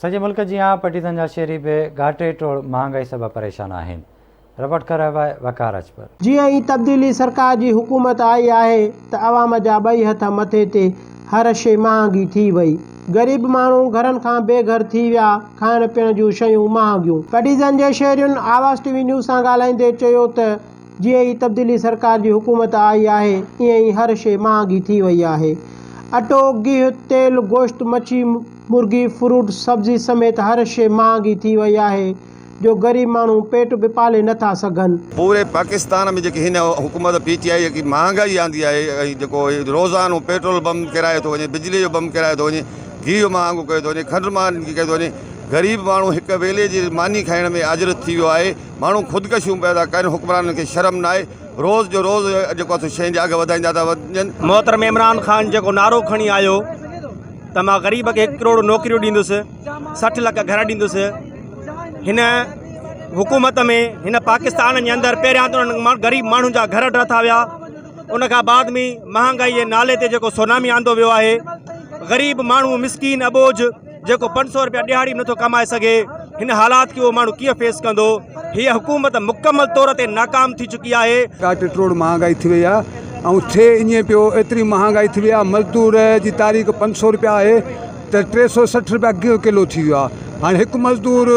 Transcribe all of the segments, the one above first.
सॼे मुल्क जी पटीतन जा शहरी बि घाटे टोड़ महांगाई सबबि परेशान आहिनि। रिपोर्ट करे वकार अजपर। जीअं ई तब्दीली सरकार जी हुकूमत आई आहे त अवाम जा ॿई हथ मथे ते हर शइ महांगी थी वई। ग़रीब माण्हू घरनि खां बेघर थी विया, खाइण पीअण जूं शयूं महांगियूं। पटीतन जे शहरियुनि आवाज़ टीवी न्यूज़ सां ॻाल्हाईंदे चयो त जीअं ई तब्दीली सरकार जी हुकूमत आई आहे ईअं ई हर शइ महांगी थी वई आहे। अटो, गिहु, तेल, गोश्त, मच्छी, मुर्गी, फ्रूट, सब्जी समेत हर शइ महांगी थी वई आहे जो गरीब माण्हू पेट बि पाले नथा सघनि। पूरे पाकिस्तान में जेकी हिन हुकूमत पीटीआई की महंगाई आंदी आहे, जेको रोज़ानो पेट्रोल बम किराए थो वञे, बिजली जो बम किराए थो वञे, घी महांगो कयो थो वञे, खंड महांगी कयो थो वञे। गरीब माण्हू हिक वेले जी मानी खाइण में आजिर थी वियो आहे। माण्हू ख़ुदकशियूं पैदा कनि, हुक्मराननि खे शर्म न आहे। रोज़ जो रोज़ जेको आहे शइ जा अघ वधाईंदा था वञनि। मोहतरम इमरान खान जेको नारो खणी आयो त मां ग़रीब खे 1 करोड़ नौकरियूं ॾींदुसि, 60 लाख घर ॾींदुसि। हिन हुकूमत में हिन पाकिस्तान जे अंदरि पहिरियां त ग़रीब माण्हुनि जा घर नथा विया, उन खां बाद में महांगाई जे नाले ते जेको सुनामी आंदो वियो आहे। ग़रीब माण्हू मिसकीन अबोझ जेको 500 रुपया दिहाड़ी नथो कमाए सघे, हिन हालात खे उहो माण्हू कीअं फेस कंदो। हीअ हुकूमत मुकमल तौर ते नाकाम थी चुकी आहे। घाटे टोड़ महांगाई थी वई आहे ऐं थिए ईअं पियो, एतिरी महांगाई थी वई आहे। मज़दूर जी तारीख़ 500 रुपया आहे त 360 रुपया गिहु किलो थी वियो आहे। हाणे हिकु मज़दूर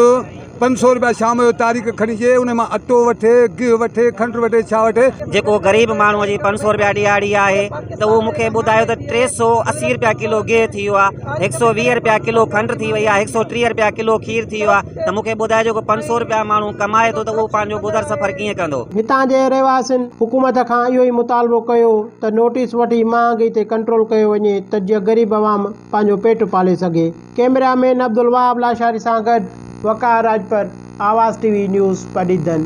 500 रुपया शाम जो तारीख़ खणी अचे, उन मां अटो वठे, गिहु वठे, खंडु वठे, छा वठे। जेको ग़रीब माण्हूअ जी 500 रुपया दिहाड़ी आहे त उहो मूंखे ॿुधायो त 380 रुपया किलो गिहु थी वियो आहे, 120 रुपया किलो खंडु थी वई आहे, 130 रुपया किलो खीर थी वियो आहे। त मूंखे ॿुधाए जेको 500 रुपया माण्हू कमाए थो त उहो पंहिंजो गुज़र सफ़र कीअं कंदो। हितां जे रहवासियुनि हुकूमत खां इहो ई मुतालबो कयो त नोटिस वठी महांगाई ते कंट्रोल कयो वञे त जीअं ग़रीब आवाम पंहिंजो पेट पाले सघे। कैमरामैन अब्दुल वहाब लाशारी सां गॾु वकार अजपर, आवाज़ टीवी न्यूज़, पटीतन।